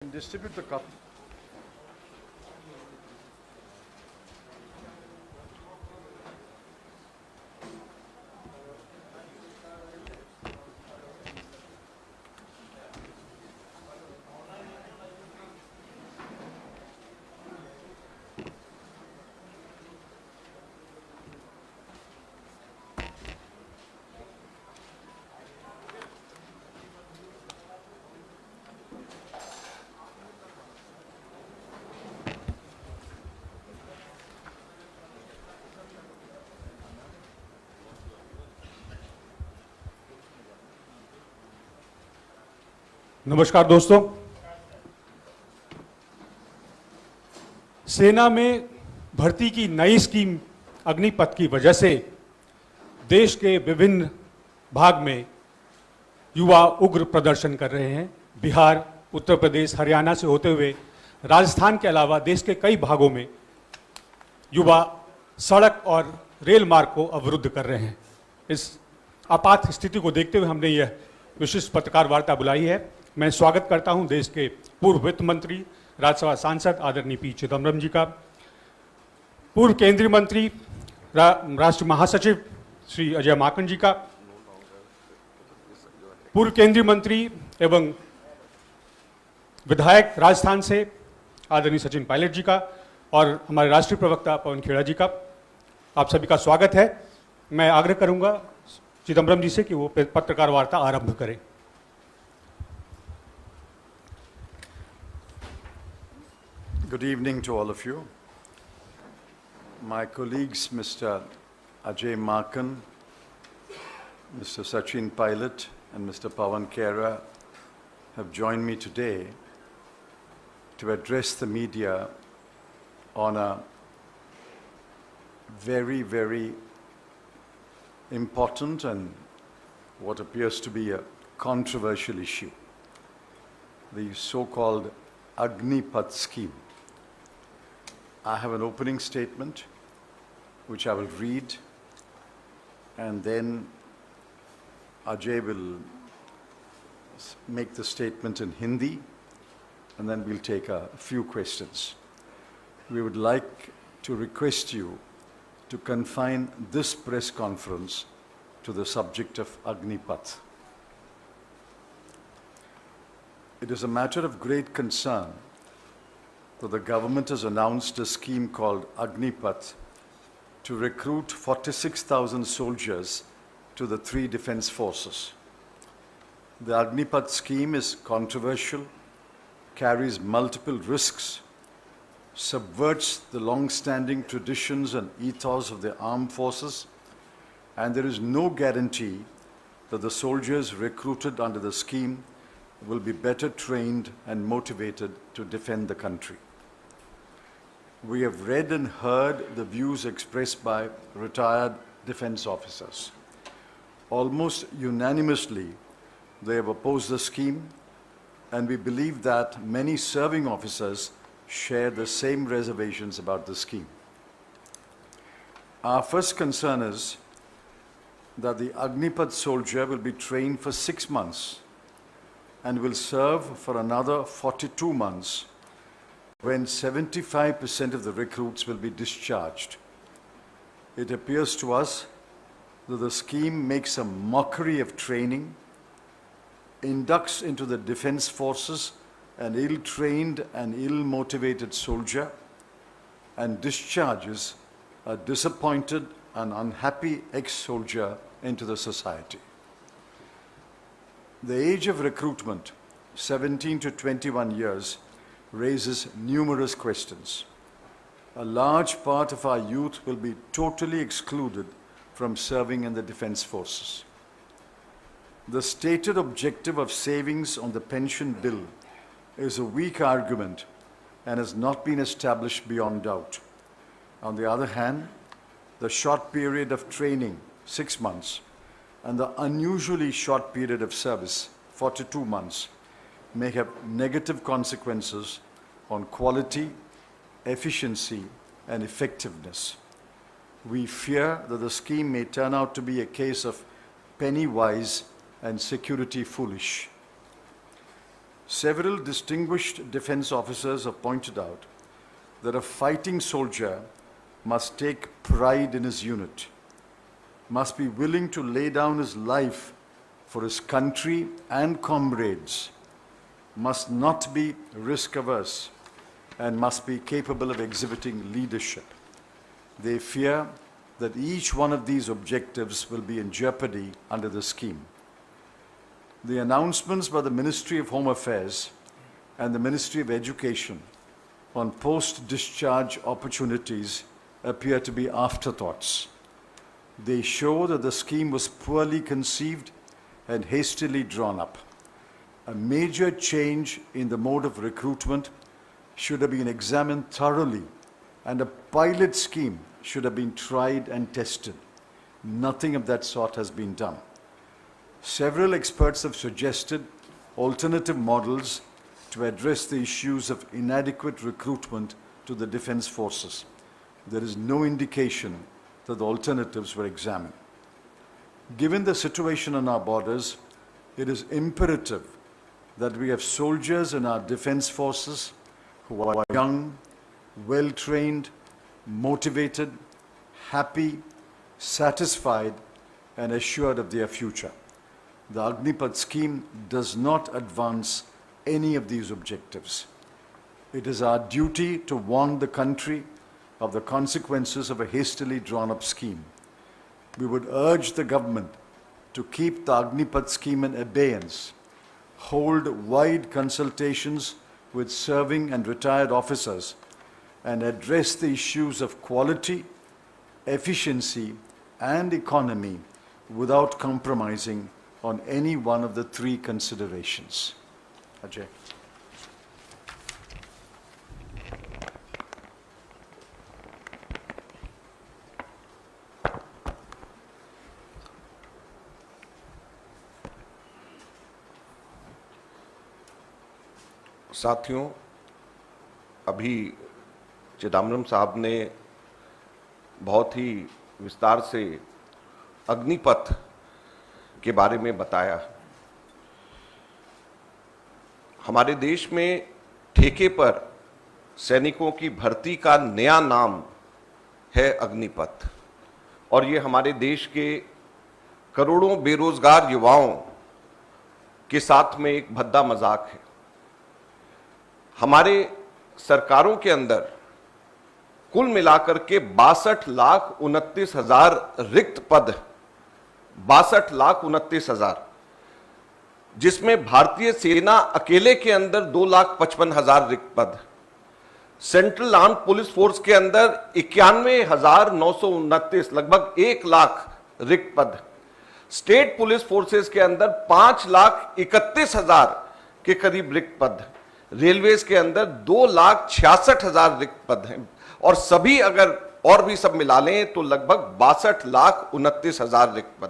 and distribute the cup. नमस्कार दोस्तों, सेना में भर्ती की नई स्कीम अग्निपथ की वजह से देश के विभिन्न भाग में युवा उग्र प्रदर्शन कर रहे हैं। बिहार, उत्तर प्रदेश, हरियाणा से होते हुए राजस्थान के अलावा देश के कई भागों में युवा सड़क और रेल मार्ग को अवरुद्ध कर रहे हैं। इस आपात स्थिति को देखते हुए हमने यह विशिष्ट पत्रकार वार्ता बुलाई है। मैं स्वागत करता हूं देश के पूर्व वित्त मंत्री, राज्यसभा सांसद आदरणीय पी चिदम्बरम जी का, पूर्व केंद्रीय मंत्री, राष्ट्रीय महासचिव श्री अजय माकन जी का, पूर्व केंद्रीय मंत्री एवं विधायक राजस्थान से आदरणीय सचिन पायलट जी का और हमारे राष्ट्रीय प्रवक्ता पवन खेड़ा जी का। आप सभी का स्वागत है। मैं आग्रह करूंगा चिदम्बरम जी से कि वो पत्रकार वार्ता आरंभ करें। Good evening to all of you. My colleagues, Mr. Ajay Makan, Mr. Sachin Pilot, and Mr. Pawan Khera have joined me today to address the media on a very, very important and what appears to be a controversial issue, the so-called Agnipath scheme. I have an opening statement which I will read, and then Ajay will make the statement in Hindi, and then we'll take a few questions. We would like to request you to confine this press conference to the subject of Agnipath. It is a matter of great concern that the government has announced a scheme called Agnipath to recruit 46,000 soldiers to the three defense forces. The Agnipath scheme is controversial, carries multiple risks, subverts the long-standing traditions and ethos of the armed forces, and there is no guarantee that the soldiers recruited under the scheme will be better trained and motivated to defend the country. We have read and heard the views expressed by retired defense officers. Almost unanimously, they have opposed the scheme, and we believe that many serving officers share the same reservations about the scheme. Our first concern is that the Agnipath soldier will be trained for 6 months and will serve for another 42 months when 75% of the recruits will be discharged. It appears to us that the scheme makes a mockery of training, inducts into the defense forces an ill-trained and ill-motivated soldier, and discharges a disappointed and unhappy ex-soldier into the society. The age of recruitment, 17 to 21 years, raises numerous questions. A large part of our youth will be totally excluded from serving in the defense forces. The stated objective of savings on the pension bill is a weak argument and has not been established beyond doubt. On the other hand, the short period of training, 6 months, and the unusually short period of service, 42 months, may have negative consequences on quality, efficiency, and effectiveness. We fear that the scheme may turn out to be a case of penny wise and security foolish. Several distinguished defense officers have pointed out that a fighting soldier must take pride in his unit, must be willing to lay down his life for his country and comrades, must not be risk averse, and must be capable of exhibiting leadership. They fear that each one of these objectives will be in jeopardy under the scheme. The announcements by the Ministry of Home Affairs and the Ministry of Education on post-discharge opportunities appear to be afterthoughts. They show that the scheme was poorly conceived and hastily drawn up. A major change in the mode of recruitment should have been examined thoroughly, and a pilot scheme should have been tried and tested. Nothing of that sort has been done. Several experts have suggested alternative models to address the issues of inadequate recruitment to the defense forces. There is no indication that the alternatives were examined. Given the situation on our borders, it is imperative that we have soldiers in our defense forces who are young, well-trained, motivated, happy, satisfied, and assured of their future. The Agnipath scheme does not advance any of these objectives. It is our duty to warn the country of the consequences of a hastily drawn-up scheme. We would urge the government to keep the Agnipath scheme in abeyance, hold wide consultations with serving and retired officers, and address the issues of quality, efficiency, and economy without compromising on any one of the three considerations. Ajay. साथियों, अभी चिदम्बरम साहब ने बहुत ही विस्तार से अग्निपथ के बारे में बताया। हमारे देश में ठेके पर सैनिकों की भर्ती का नया नाम है अग्निपथ, और ये हमारे देश के करोड़ों बेरोजगार युवाओं के साथ में एक भद्दा मजाक है। हमारे सरकारों के अंदर कुल मिलाकर के 62,29,000 रिक्त पद, 62,29,000, जिसमें भारतीय सेना अकेले के अंदर 2,55,000 रिक्त पद, सेंट्रल आर्म्ड पुलिस फोर्स के अंदर 91,929, लगभग 1 लाख रिक्त पद, स्टेट पुलिस फोर्सेस के अंदर 5,31,000 के करीब रिक्त पद, रेलवेज के अंदर 2,66,000 रिक्त पद हैं, और सभी अगर और भी सब मिला लें तो लगभग 62,29,000 रिक्त पद।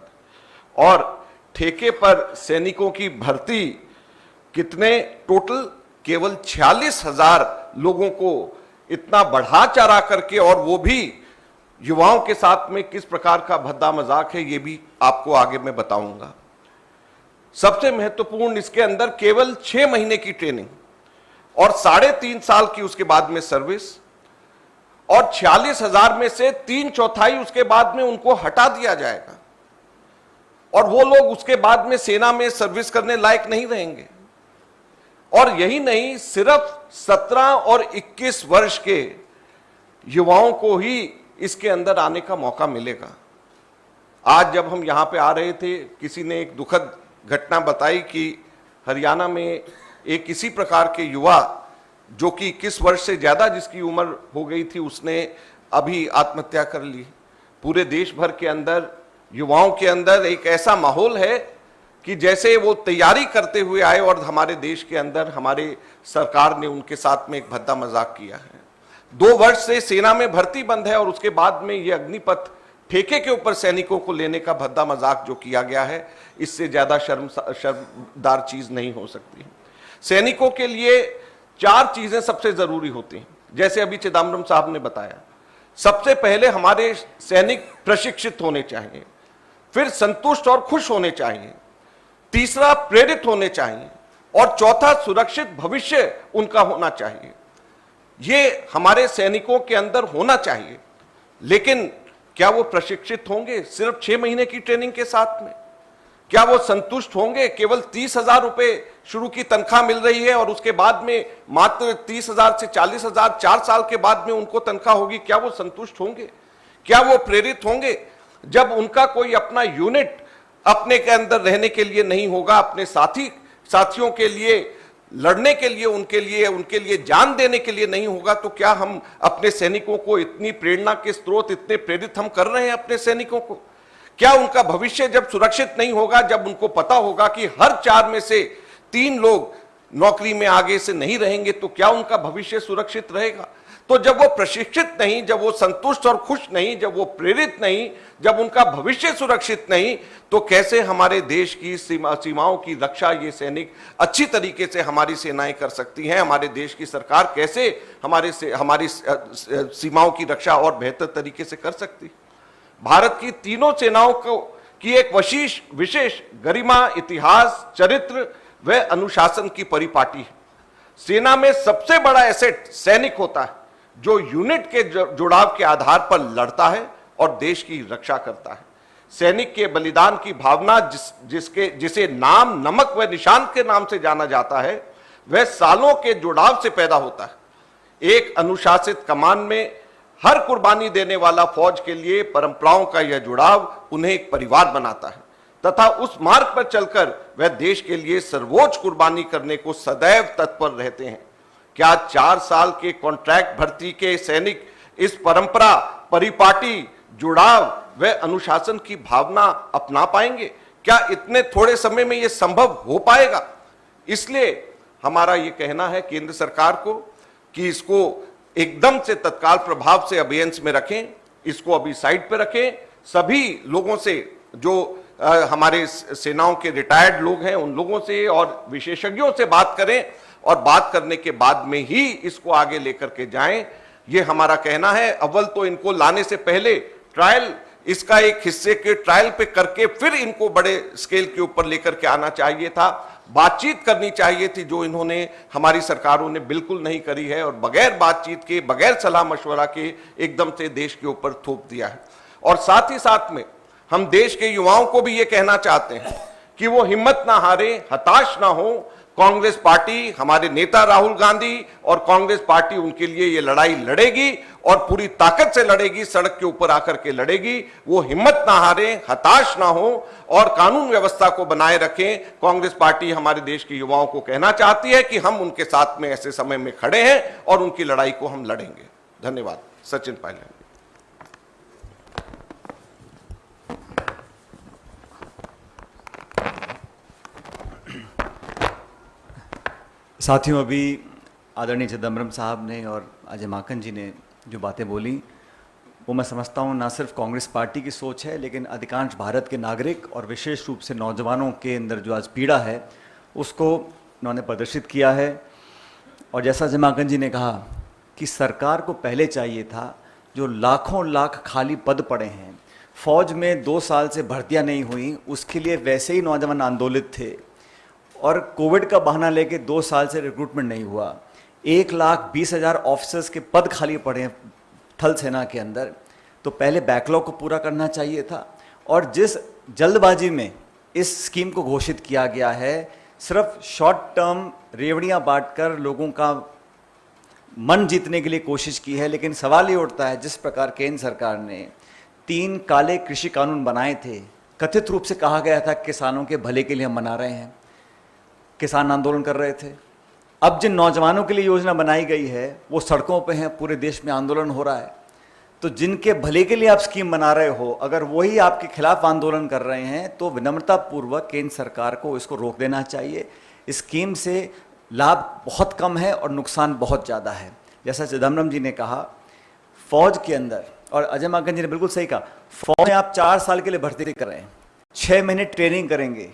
और ठेके पर सैनिकों की भर्ती कितने टोटल? केवल 46,000 लोगों को इतना बढ़ा चढ़ा करके, और वो भी युवाओं के साथ में किस प्रकार का भद्दा मजाक है ये भी आपको आगे मैं बताऊंगा। सबसे महत्वपूर्ण, इसके अंदर केवल 6 महीने की ट्रेनिंग और 3.5 साल की उसके बाद में सर्विस, और 46,000 में से 3/4 उसके बाद में उनको हटा दिया जाएगा, और वो लोग उसके बाद में सेना में सर्विस करने लायक नहीं रहेंगे। और यही नहीं, सिर्फ 17 और 21 वर्ष के युवाओं को ही इसके अंदर आने का मौका मिलेगा। आज जब हम यहां पे आ रहे थे, किसी ने एक दुखद घटना बताई कि हरियाणा में एक इसी प्रकार के युवा जो कि 21 वर्ष से ज्यादा जिसकी उम्र हो गई थी, उसने अभी आत्महत्या कर ली। पूरे देश भर के अंदर युवाओं के अंदर एक ऐसा माहौल है कि जैसे वो तैयारी करते हुए आए, और हमारे देश के अंदर हमारे सरकार ने उनके साथ में एक भद्दा मजाक किया है। 2 वर्ष से सेना में भर्ती बंद है, और उसके बाद में ये अग्निपथ ठेके के ऊपर सैनिकों को लेने का भद्दा मजाक जो किया गया है, इससे ज्यादा शर्मदार चीज नहीं हो सकती। सैनिकों के लिए 4 चीजें सबसे जरूरी होती हैं, जैसे अभी चिदम्बरम साहब ने बताया। सबसे पहले हमारे सैनिक प्रशिक्षित होने चाहिए, फिर संतुष्ट और खुश होने चाहिए, तीसरा प्रेरित होने चाहिए, और चौथा, सुरक्षित भविष्य उनका होना चाहिए। ये हमारे सैनिकों के अंदर होना चाहिए। लेकिन क्या वो प्रशिक्षित होंगे सिर्फ 6 महीने की ट्रेनिंग के साथ में? क्या वो संतुष्ट होंगे? केवल 30,000 रुपए शुरू की तनख्वाह मिल रही है और उसके बाद में मात्र 30,000 से 40,000 4 साल के बाद में उनको तनख्वाह होगी। क्या वो संतुष्ट होंगे? क्या वो प्रेरित होंगे? जब उनका कोई अपना यूनिट अपने के अंदर रहने के लिए नहीं होगा, अपने साथियों के लिए लड़ने के लिए, उनके लिए जान देने के लिए नहीं होगा, तो क्या हम अपने सैनिकों को इतनी प्रेरणा के स्रोत, इतने प्रेरित हम कर रहे हैं अपने सैनिकों को? क्या उनका भविष्य जब सुरक्षित नहीं होगा, जब उनको पता होगा कि हर 4 में से 3 लोग नौकरी में आगे से नहीं रहेंगे, तो क्या उनका भविष्य सुरक्षित रहेगा? तो जब वो प्रशिक्षित नहीं, जब वो संतुष्ट और खुश नहीं, जब वो प्रेरित नहीं, जब उनका भविष्य सुरक्षित नहीं, तो कैसे हमारे देश की सीमाओं की रक्षा ये सैनिक अच्छी तरीके से हमारी सेनाएं कर सकती हैं? हमारे देश की सरकार कैसे हमारी सीमाओं की रक्षा और बेहतर तरीके से कर सकती है? भारत की तीनों सेनाओं की एक विशेष गरिमा, इतिहास, चरित्र व अनुशासन की परिपाटी है। सेना में सबसे बड़ा एसेट सैनिक होता है, जो यूनिट के जुड़ाव के आधार पर लड़ता है और देश की रक्षा करता है। सैनिक के बलिदान की भावना जिसे नाम, नमक व निशान के नाम से जाना जाता है, वह सालों के जुड़ाव से पैदा होता है। एक अनुशासित कमान में हर कुर्बानी देने वाला फौज के लिए परंपराओं का यह जुड़ाव उन्हें एक परिवार बनाता है तथा उस मार्ग पर चलकर वह देश के लिए सर्वोच्च कुर्बानी करने को सदैव तत्पर रहते हैं। क्या 4 साल के कॉन्ट्रैक्ट भर्ती के सैनिक इस परंपरा, परिपाटी, जुड़ाव व अनुशासन की भावना अपना पाएंगे? क्या इतने थोड़े समय में यह संभव हो पाएगा? इसलिए हमारा यह कहना है केंद्र सरकार को कि इसको एकदम से तत्काल प्रभाव से अभियान में रखें, इसको अभी साइड पे रखें। सभी लोगों से, जो हमारे सेनाओं के रिटायर्ड लोग हैं, उन लोगों से और विशेषज्ञों से बात करें और बात करने के बाद में ही इसको आगे लेकर के जाएं, ये हमारा कहना है। अव्वल तो इनको लाने से पहले ट्रायल, इसका एक हिस्से के ट्रायल पे करके फिर इनको बड़े स्केल के ऊपर लेकर के आना चाहिए था। बातचीत करनी चाहिए थी, जो इन्होंने, हमारी सरकारों ने बिल्कुल नहीं करी है और बगैर बातचीत के, बगैर सलाह मशवरा के एकदम से देश के ऊपर थोप दिया है। और साथ ही साथ में हम देश के युवाओं को भी ये कहना चाहते हैं कि वो हिम्मत ना हारे, हताश ना हो। कांग्रेस पार्टी, हमारे नेता राहुल गांधी और कांग्रेस पार्टी उनके लिए ये लड़ाई लड़ेगी और पूरी ताकत से लड़ेगी, सड़क के ऊपर आकर के लड़ेगी। वो हिम्मत ना हारे, हताश ना हो और कानून व्यवस्था को बनाए रखें। कांग्रेस पार्टी हमारे देश के युवाओं को कहना चाहती है कि हम उनके साथ में ऐसे समय में खड़े हैं और उनकी लड़ाई को हम लड़ेंगे। धन्यवाद। सचिन पायलट। साथियों, अभी आदरणीय चिदम्बरम साहब ने और अजय माकन जी ने जो बातें बोली, वो मैं समझता हूँ ना सिर्फ कांग्रेस पार्टी की सोच है, लेकिन अधिकांश भारत के नागरिक और विशेष रूप से नौजवानों के अंदर जो आज पीड़ा है, उसको उन्होंने प्रदर्शित किया है। और जैसा अजय माकन जी ने कहा कि सरकार को पहले चाहिए था, जो लाखों लाख खाली पद पड़े हैं, फौज में 2 साल से भर्तियाँ नहीं हुई, उसके लिए वैसे ही नौजवान आंदोलित थे और कोविड का बहाना लेके 2 साल से रिक्रूटमेंट नहीं हुआ। 1,20,000 ऑफिसर्स के पद खाली पड़े हैं थल सेना के अंदर, तो पहले बैकलॉग को पूरा करना चाहिए था। और जिस जल्दबाजी में इस स्कीम को घोषित किया गया है, सिर्फ शॉर्ट टर्म रेवड़ियाँ बांटकर लोगों का मन जीतने के लिए कोशिश की है। लेकिन सवाल ये उठता है, जिस प्रकार केंद्र सरकार ने 3 काले कृषि कानून बनाए थे, कथित रूप से कहा गया था किसानों के भले के लिए हम बना रहे हैं, किसान आंदोलन कर रहे थे। अब जिन नौजवानों के लिए योजना बनाई गई है वो सड़कों पे हैं, पूरे देश में आंदोलन हो रहा है। तो जिनके भले के लिए आप स्कीम बना रहे हो, अगर वही आपके खिलाफ आंदोलन कर रहे हैं, तो विनम्रतापूर्वक केंद्र सरकार को इसको रोक देना चाहिए। इस स्कीम से लाभ बहुत कम है और नुकसान बहुत ज़्यादा है। जैसा चिदम्बरम जी ने कहा, फौज के अंदर, और अजय माकन जी ने बिल्कुल सही कहा, फौज में आप 4 साल के लिए भर्ती कर रहे हैं, 6 महीने ट्रेनिंग करेंगे,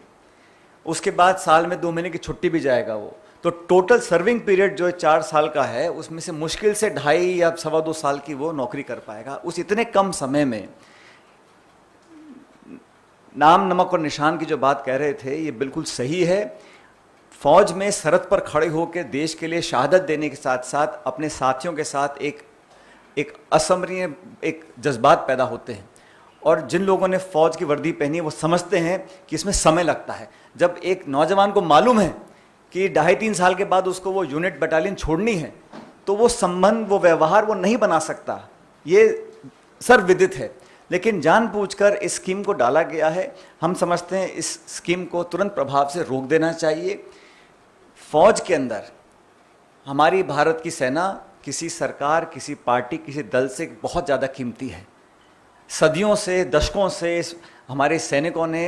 उसके बाद साल में 2 महीने की छुट्टी भी जाएगा वो। तो टोटल सर्विंग पीरियड जो 4 साल का है, उसमें से मुश्किल से 2.5 या 2.25 साल की वो नौकरी कर पाएगा। उस इतने कम समय में नाम, नमक और निशान की जो बात कह रहे थे, ये बिल्कुल सही है। फौज में सरहद पर खड़े होकर देश के लिए शहादत देने के साथ साथ अपने साथियों के साथ एक असमरणीय एक जज्बात पैदा होते हैं। और जिन लोगों ने फौज की वर्दी पहनी है वो समझते हैं कि इसमें समय लगता है। जब एक नौजवान को मालूम है कि 2.5-3 साल के बाद उसको वो यूनिट बटालियन छोड़नी है, तो वो संबंध, वो व्यवहार वो नहीं बना सकता, ये सर्वविदित है। लेकिन जानबूझकर इस स्कीम को डाला गया है। हम समझते हैं इस स्कीम को तुरंत प्रभाव से रोक देना चाहिए। फौज के अंदर हमारी भारत की सेना किसी सरकार, किसी पार्टी, किसी दल से बहुत ज़्यादा कीमती है। सदियों से, दशकों से हमारे सैनिकों ने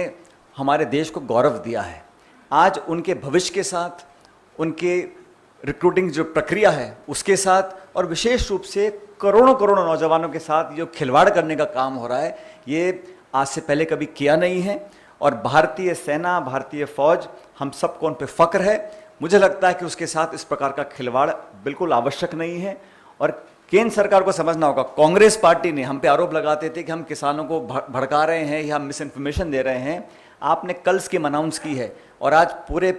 हमारे देश को गौरव दिया है। आज उनके भविष्य के साथ, उनके रिक्रूटिंग जो प्रक्रिया है उसके साथ, और विशेष रूप से करोड़ों करोड़ों नौजवानों के साथ जो खिलवाड़ करने का काम हो रहा है, ये आज से पहले कभी किया नहीं है। और भारतीय सेना, भारतीय फौज, हम सबको उन पर फख्र है। मुझे लगता है कि उसके साथ इस प्रकार का खिलवाड़ बिल्कुल आवश्यक नहीं है। और केंद्र सरकार को समझना होगा, कांग्रेस पार्टी ने हम पे आरोप लगाते थे कि हम किसानों को भड़का रहे हैं या हम मिस इन्फॉर्मेशन दे रहे हैं। आपने कल स्कीम अनाउंस की है और आज पूरे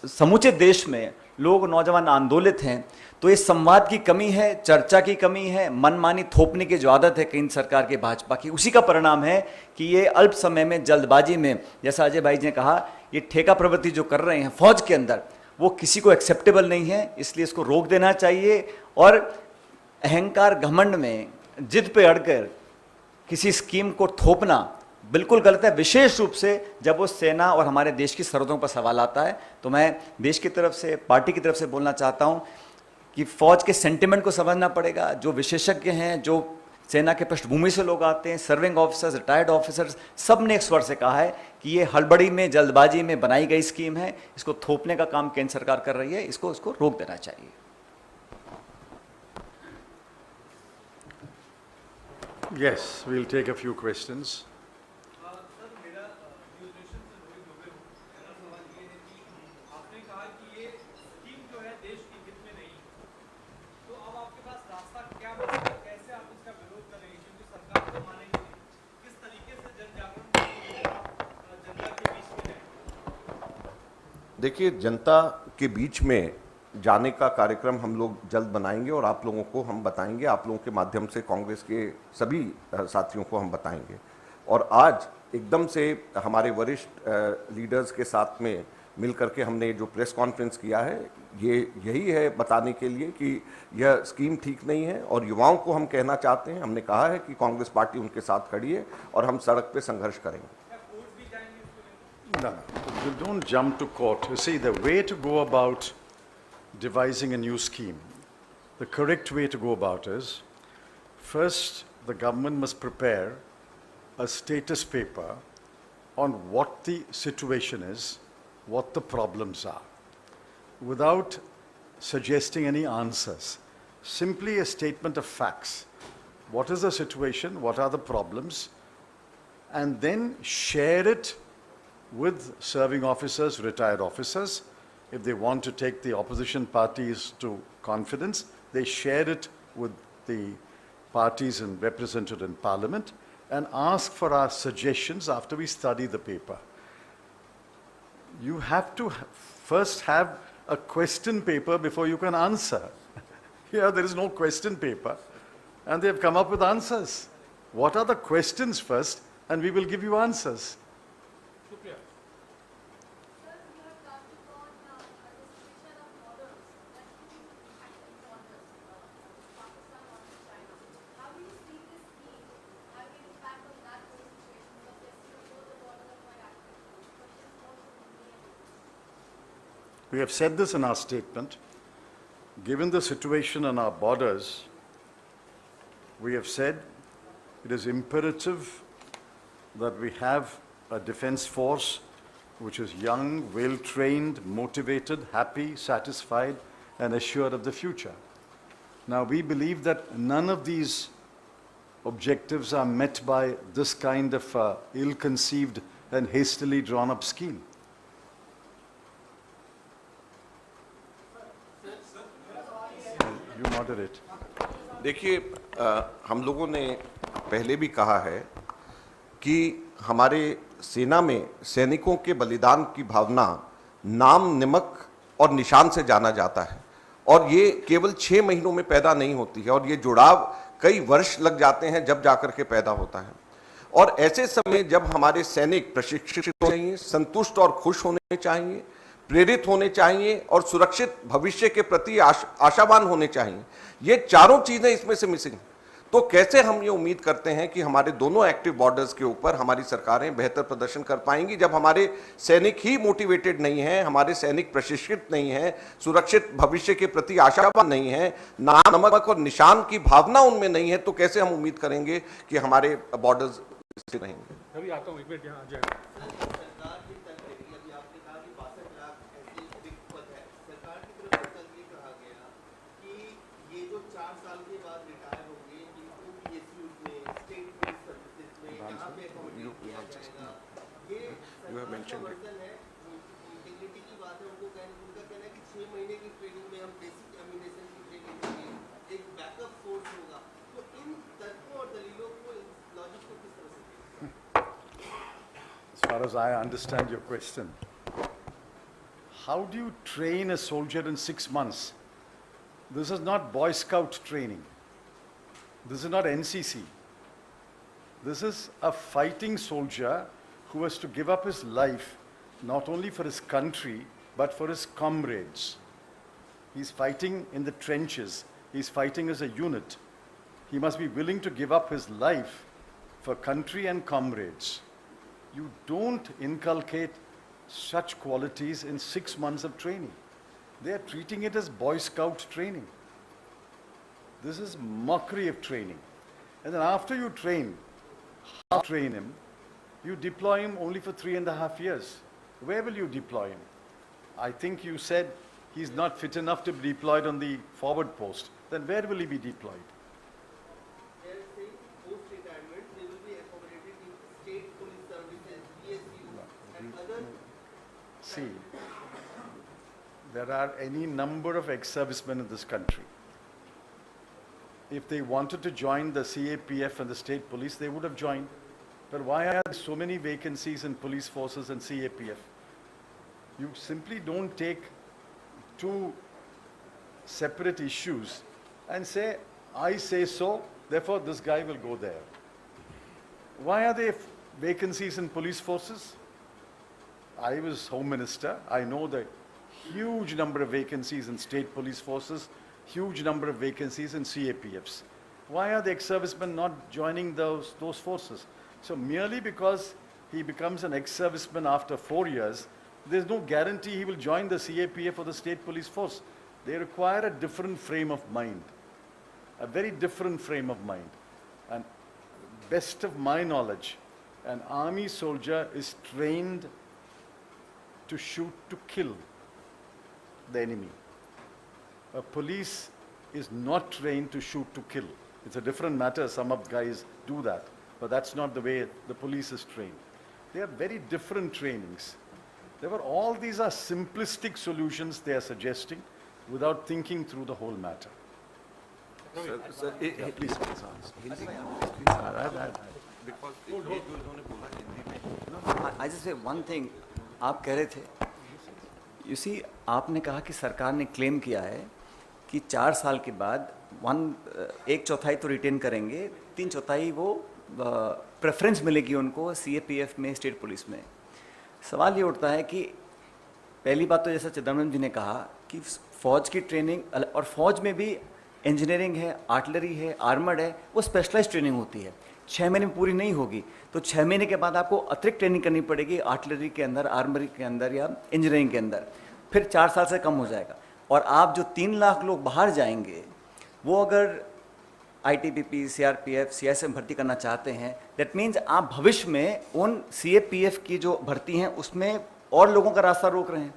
समूचे देश में लोग, नौजवान आंदोलित हैं। तो इस संवाद की कमी है, चर्चा की कमी है, मनमानी थोपने की जो आदत है केंद्र सरकार के, भाजपा की, उसी का परिणाम है कि ये अल्प समय में, जल्दबाजी में, जैसा अजय भाई ने कहा, ये ठेका प्रवृत्ति जो कर रहे हैं फौज के अंदर, वो किसी को एक्सेप्टेबल नहीं है। इसलिए इसको रोक देना चाहिए। और अहंकार, घमंड में, जिद पे अड़कर किसी स्कीम को थोपना बिल्कुल गलत है, विशेष रूप से जब वो सेना और हमारे देश की सरहदों पर सवाल आता है। तो मैं देश की तरफ से, पार्टी की तरफ से बोलना चाहता हूं कि फौज के सेंटिमेंट को समझना पड़ेगा। जो विशेषज्ञ हैं, जो सेना के पृष्ठभूमि से लोग आते हैं, सर्विंग ऑफिसर्स, रिटायर्ड ऑफिसर्स, सब ने एक स्वर से कहा है कि ये हड़बड़ी में, जल्दबाजी में बनाई गई स्कीम है। इसको थोपने का काम केंद्र सरकार कर रही है, इसको रोक देना चाहिए। Yes, we'll take a few questions. Sir, मेरा न्यूट्रिशन से रोहित दुबे हूँ। मेरा सवाल ये है कि आपने कहा कि ये स्कीम जो है देश के हित में नहीं है, तो अब आपके पास रास्ता क्या बचा है? कैसे आप इसका विरोध करेंगे? क्योंकि सरकार तो मानेगी नहीं। किस तरीके से जन जागरण जनता के बीच में है? देखिए, जनता के बीच में जाने का कार्यक्रम हम लोग जल्द बनाएंगे और आप लोगों को हम बताएंगे। आप लोगों के माध्यम से कांग्रेस के सभी साथियों को हम बताएंगे। और आज एकदम से हमारे वरिष्ठ लीडर्स के साथ में मिलकर के हमने जो प्रेस कॉन्फ्रेंस किया है, ये यही है बताने के लिए कि यह स्कीम ठीक नहीं है। और युवाओं को हम कहना चाहते हैं, हमने कहा है कि कांग्रेस पार्टी उनके साथ खड़ी है और हम सड़क पे संघर्ष करेंगे। No, you don't jump to court. You see, the way to go about devising a new scheme, the correct way to go about is, first, the government must prepare a status paper on what the situation is, what the problems are, without suggesting any answers. Simply a statement of facts. What is the situation? What are the problems? And then share it with serving officers, retired officers. If they want to take the opposition parties to confidence, they share it with the parties represented in parliament and ask for our suggestions after we study the paper. You have to first have a question paper before you can answer. Here there is no question paper and they have come up with answers. What are the questions first, and we will give you answers. We have said this in our statement. Given the situation on our borders, we have said it is imperative that we have a defense force which is young, well-trained, motivated, happy, satisfied, and assured of the future. Now, we believe that none of these objectives are met by this kind of ill-conceived and hastily drawn-up scheme. You moderate. देखिए, हम लोगों ने पहले भी कहा है कि हमारे सेना में सैनिकों के बलिदान की भावना नाम निमक और निशान से जाना जाता है, और ये केवल 6 महीनों में पैदा नहीं होती है, और ये जुड़ाव कई वर्ष लग जाते हैं जब जाकर के पैदा होता है। और ऐसे समय जब हमारे सैनिक प्रशिक्षित होने चाहिए, संतुष्ट और खुश होने चाहिए, प्रेरित होने चाहिए और सुरक्षित भविष्य के प्रति आशावान होने चाहिए, ये चारों चीजें इसमें से मिसिंग। तो कैसे हम ये उम्मीद करते हैं कि हमारे दोनों एक्टिव बॉर्डर्स के ऊपर हमारी सरकारें बेहतर प्रदर्शन कर पाएंगी जब हमारे सैनिक ही मोटिवेटेड नहीं हैं, हमारे सैनिक प्रशिक्षित नहीं हैं, सुरक्षित भविष्य के प्रति आशावान नहीं हैं, नाम नमक और निशान की भावना उनमें नहीं है, तो कैसे हम उम्मीद करेंगे कि हमारे बॉर्डर्स स्थिर रहेंगे। अभी आता हूँ, एक मिनट यहाँ आ जाए। सरकार की तरफ से अभी आपने कहा कि 62 लाख ऐसे रिक्त पद है, सरकार की तरफ से कल ये कहा गया कि ये जो 4 साल के बाद रिटायर होंगे इनको पीएसयूज में, स्टेट पुलिस सर्विसेज में यहाँ पे अकोमोडेट किया जाएगा। ये सरकार का वर्जन है, इंटीग्रिटी की बात है। उनका कहना है कि 6 महीने की ट्रेनिंग में हम बेसिक एम्यूनेशन की ट्रेनिंग देंगे, एक बैकअप फोर्स होगा। तो इन तर्कों और दलीलों को, लॉजिक को किस तरह से As far as I understand your question, how do you train a soldier in 6 months? This is not Boy Scout training. This is not NCC. This is a fighting soldier who has to give up his life not only for his country but for his comrades. He's fighting in the trenches. He's fighting as a unit. He must be willing to give up his life for country and comrades. You don't inculcate such qualities in 6 months of training. They are treating it as Boy Scout training. This is mockery of training. And then after you train him, you deploy him only for 3.5 years. Where will you deploy him? I think you said he's not fit enough to be deployed on the forward post. Then where will he be deployed? they are saying post-retirement they will be accommodated in state police services, PSU and other. See, there are any number of ex-servicemen in this country. If they wanted to join the CAPF and the state police, they would have joined. But why are there so many vacancies in police forces and CAPF? You simply don't take two separate issues and say, I say so, therefore this guy will go there. Why are there vacancies in police forces? I was Home Minister. I know the huge number of vacancies in state police forces, huge number of vacancies in CAPFs. Why are the ex-servicemen not joining those forces? So merely because he becomes an ex-serviceman after 4 years, there's no guarantee he will join the CAPF or the state police force. They require a different frame of mind, a very different frame of mind. And best of my knowledge, an army soldier is trained to shoot to kill the enemy. A police is not trained to shoot to kill. It's a different matter. Some of guys do that, but that's not the way the police is trained. They are very different trainings. All these are simplistic solutions they are suggesting without thinking through the whole matter. Please. I just say one thing. आप कह रहे थे, you see, आपने कहा कि सरकार ने claim किया है कि 4 साल के बाद 1/4 तो रिटेन करेंगे, 3/4 वो प्रेफरेंस मिलेगी उनको CAPF में, स्टेट पुलिस में। सवाल ये उठता है कि पहली बात तो जैसा चिदम्बरम जी ने कहा कि फौज की ट्रेनिंग, और फौज में भी इंजीनियरिंग है, आर्टिलरी है, आर्मर्ड है, वो स्पेशलाइज ट्रेनिंग होती है। 6 महीने में पूरी नहीं होगी, तो 6 महीने के बाद आपको अतिरिक्त ट्रेनिंग करनी पड़ेगी आर्टिलरी के अंदर, आर्मरी के अंदर या इंजीनियरिंग के अंदर, फिर 4 साल से कम हो जाएगा। और आप जो 3 लाख लोग बाहर जाएंगे, वो अगर ITBP, CRPF, CIS में भर्ती करना चाहते हैं, दैट मीन्स आप भविष्य में उन CAPF की जो भर्ती हैं उसमें और लोगों का रास्ता रोक रहे हैं।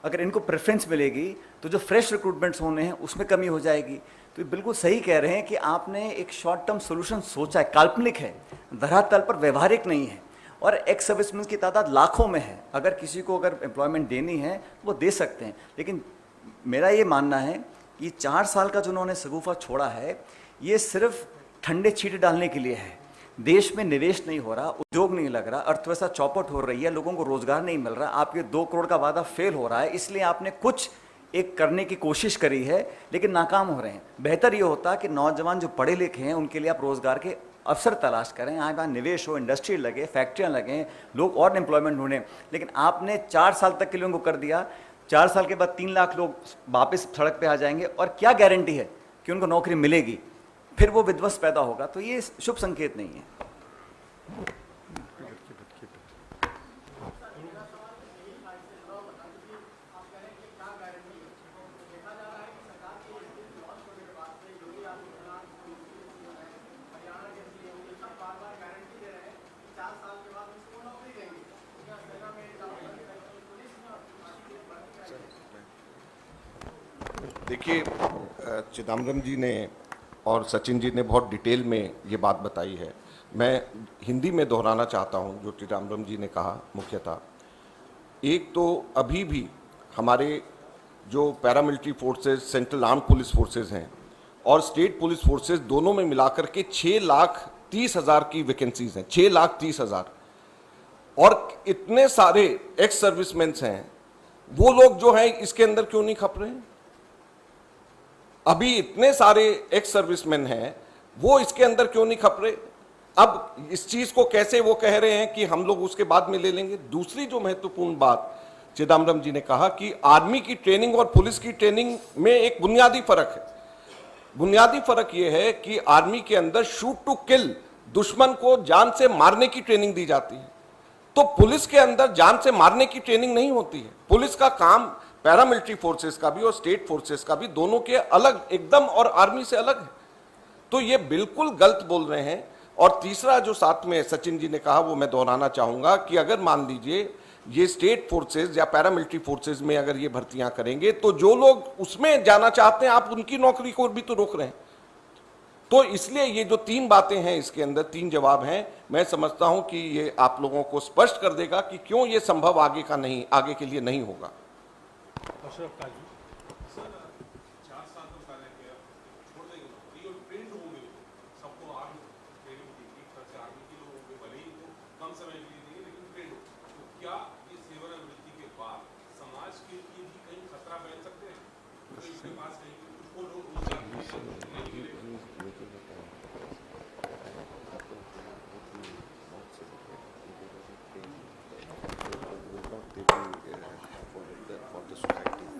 अगर इनको प्रेफरेंस मिलेगी तो जो फ्रेश रिक्रूटमेंट्स होने हैं उसमें कमी हो जाएगी। तो बिल्कुल सही कह रहे हैं कि आपने एक शॉर्ट टर्म सोल्यूशन सोचा है, काल्पनिक है, धरातल पर व्यवहारिक नहीं है, और एक्स सर्विसमैन की तादाद लाखों में है। अगर किसी को अगर एम्प्लॉयमेंट देनी है वो दे सकते हैं, लेकिन मेरा ये मानना है कि 4 साल का जो उन्होंने शगुफा छोड़ा है ये सिर्फ ठंडे छींटे डालने के लिए है। देश में निवेश नहीं हो रहा, उद्योग नहीं लग रहा, अर्थव्यवस्था चौपट हो रही है, लोगों को रोजगार नहीं मिल रहा, आपके 2 करोड़ का वादा फेल हो रहा है, इसलिए आपने कुछ एक करने की कोशिश करी है, लेकिन नाकाम हो रहे हैं। बेहतर ये होता कि नौजवान जो पढ़े लिखे हैं उनके लिए आप रोजगार के अवसर तलाश करें, यहाँ निवेश हो, इंडस्ट्री लगे, फैक्ट्रियाँ लगें, लोग और एम्प्लॉयमेंट ढूंढें। लेकिन आपने 4 साल तक के लिए उनको कर दिया, 4 साल के बाद 3 लाख लोग वापस सड़क पे आ जाएंगे, और क्या गारंटी है कि उनको नौकरी मिलेगी? फिर वो विध्वंस पैदा होगा। तो ये शुभ संकेत नहीं है। देखिए, चिदम्बरम जी ने और सचिन जी ने बहुत डिटेल में ये बात बताई है। मैं हिंदी में दोहराना चाहता हूँ जो चिदम्बरम जी ने कहा मुख्यतः। एक तो अभी भी हमारे जो paramilitary forces, central arm police forces हैं और स्टेट पुलिस फोर्सेस, दोनों में मिलाकर के 6,30,000 की वैकेंसीज हैं, 6,30,000। और इतने सारे एक्स सर्विसमैन हैं, वो लोग जो हैं इसके अंदर क्यों नहीं खप रहे हैं? अभी इतने सारे एक्स सर्विसमैन हैं, वो इसके अंदर क्यों नहीं खप रहे? अब इस चीज को कैसे वो कह रहे हैं कि हम लोग उसके बाद में ले लेंगे? दूसरी जो महत्वपूर्ण बात चिदम्बरम जी ने कहा कि आर्मी की ट्रेनिंग और पुलिस की ट्रेनिंग में एक बुनियादी फर्क है। बुनियादी फर्क यह है कि आर्मी के अंदर शूट टू किल, दुश्मन को जान से मारने की ट्रेनिंग दी जाती है, तो पुलिस के अंदर जान से मारने की ट्रेनिंग नहीं होती है। पुलिस का काम पैरामिलिट्री फोर्सेस का भी और स्टेट फोर्सेस का भी, दोनों के अलग एकदम, और आर्मी से अलग है। तो ये बिल्कुल गलत बोल रहे हैं। और तीसरा जो साथ में सचिन जी ने कहा वो मैं दोहराना चाहूंगा कि अगर मान लीजिए ये स्टेट फोर्सेस या पैरामिलिट्री फोर्सेस में अगर ये भर्तियां करेंगे, तो जो लोग उसमें जाना चाहते हैं आप उनकी नौकरी को भी तो रोक रहे हैं। तो इसलिए ये जो 3 बातें हैं, इसके अंदर 3 जवाब हैं। मैं समझता हूं कि ये आप लोगों को स्पष्ट कर देगा कि क्यों ये संभव आगे के लिए नहीं होगा।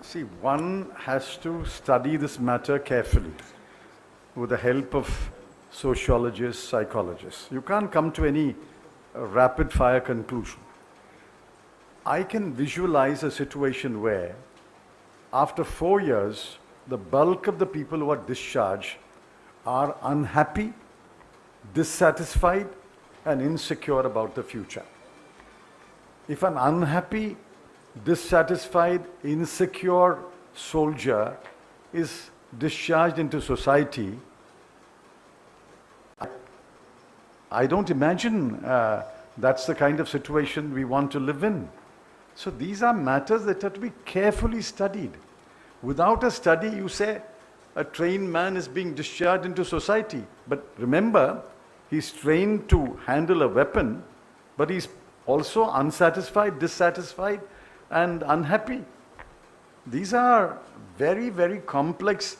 See, one has to study this matter carefully with the help of sociologists, psychologists. You can't come to any rapid fire conclusion. I can visualize a situation where after 4 years, the bulk of the people who are discharged are unhappy, dissatisfied, and insecure about the future. If an unhappy, dissatisfied, insecure soldier is discharged into society, I don't imagine that's the kind of situation we want to live in. So these are matters that have to be carefully studied. Without a study, you say a trained man is being discharged into society. But remember, he's trained to handle a weapon, but he's also unsatisfied, dissatisfied, and unhappy. These are very, very complex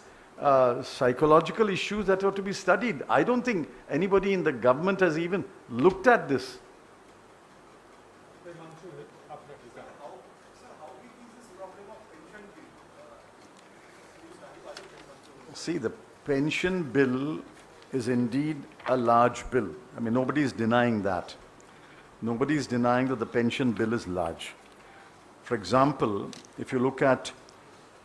psychological issues that have to be studied. I don't think anybody in the government has even looked at this. See, the pension bill is indeed a large bill. I mean, nobody is denying that. Nobody is denying that the pension bill is large. For example, if you look at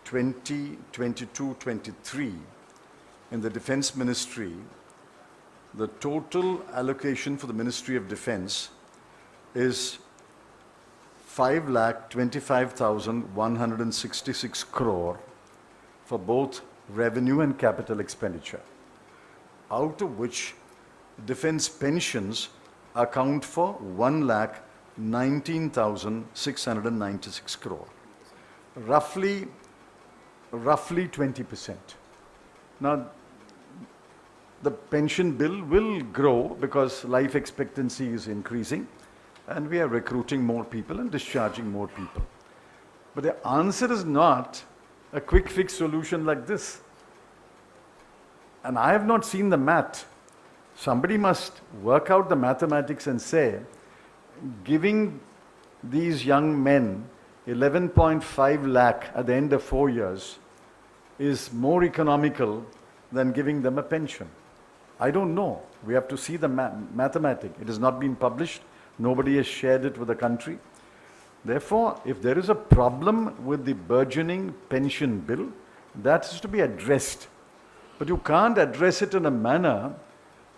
2022-23, in the Defense Ministry, the total allocation for the Ministry of Defense is 5,25,166 crore for both revenue and capital expenditure, out of which defense pensions account for 1,19,696 crore, roughly 20%. Now, the pension bill will grow because life expectancy is increasing and we are recruiting more people and discharging more people. But the answer is not a quick fix solution like this. And I have not seen the math. Somebody must work out the mathematics and say, giving these young men 11.5 lakh at the end of 4 years is more economical than giving them a pension. I don't know. We have to see the mathematic. It has not been published. Nobody has shared it with the country. Therefore, if there is a problem with the burgeoning pension bill, that is to be addressed. But you can't address it in a manner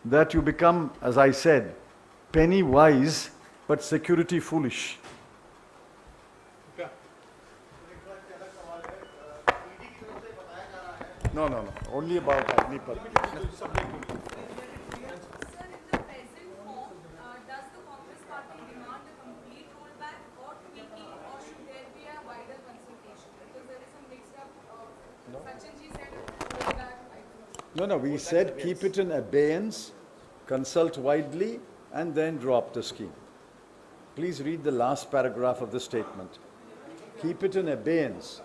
that you become, as I said, penny wise but security foolish. No, no, no. Only about Agnipat. Sir, in the present form, does the Congress party demand a complete rollback or tweaking, or should there be a wider consultation? Because there is some mixed up. Sachinji said rollback. No, we said keep it in abeyance, consult widely, and then drop the scheme. Please read the last paragraph of the statement. Keep it in abeyance,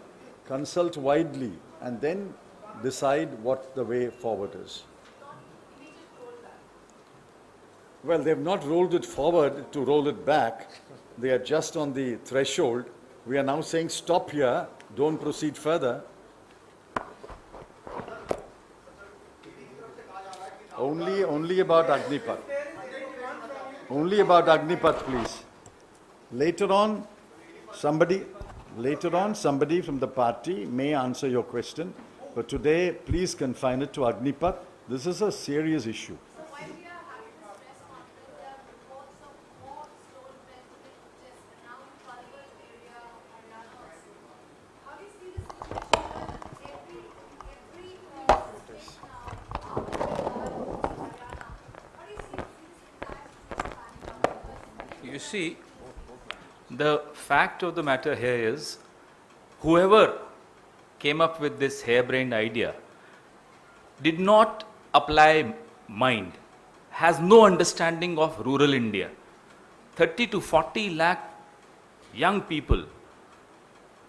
consult widely, and then decide what the way forward is. Well, they've not rolled it forward to roll it back. They are just on the threshold. We are now saying stop here, don't proceed further. Only about Agnipat. Only about Agnipat, please. Later on, somebody from the party may answer your question, but today, please confine it to Agnipat. This is a serious issue. So while we are having this press conference, there are reports of more stolen president just now in Bollywood area of Haryana also. How do you see this situation? Every state now, Haryana. How do you see this impact? You see, the fact of the matter here is, whoever came up with this harebrained idea did not apply mind, has no understanding of rural India. 30 to 40 lakh young people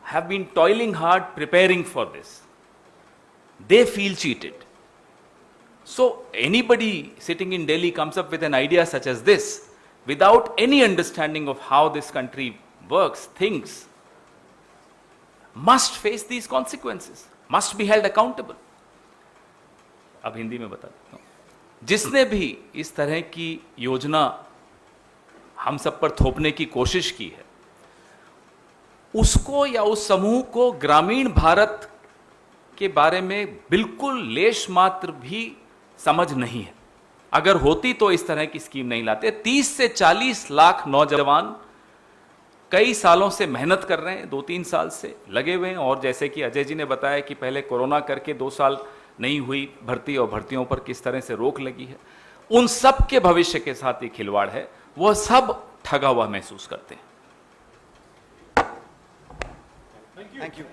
have been toiling hard preparing for this. They feel cheated. So anybody sitting in Delhi comes up with an idea such as this without any understanding of how this country works, thinks, must face these consequences, must be held accountable. अब हिंदी में बता देता हूँ, जिसने भी इस तरह की योजना हम सब पर थोपने की कोशिश की है, उसको या उस समूह को ग्रामीण भारत के बारे में बिल्कुल लेश मात्र भी समझ नहीं है. अगर होती तो इस तरह की स्कीम नहीं लाते. 30 से 40 लाख नौजवान कई सालों से मेहनत कर रहे हैं, 2-3 साल से लगे हुए हैं, और जैसे कि अजय जी ने बताया कि पहले कोरोना करके 2 साल नहीं हुई भर्ती और भर्तियों पर किस तरह से रोक लगी है, उन सब के भविष्य के साथ ये खिलवाड़ है. वह सब ठगा हुआ महसूस करते हैं. Thank you.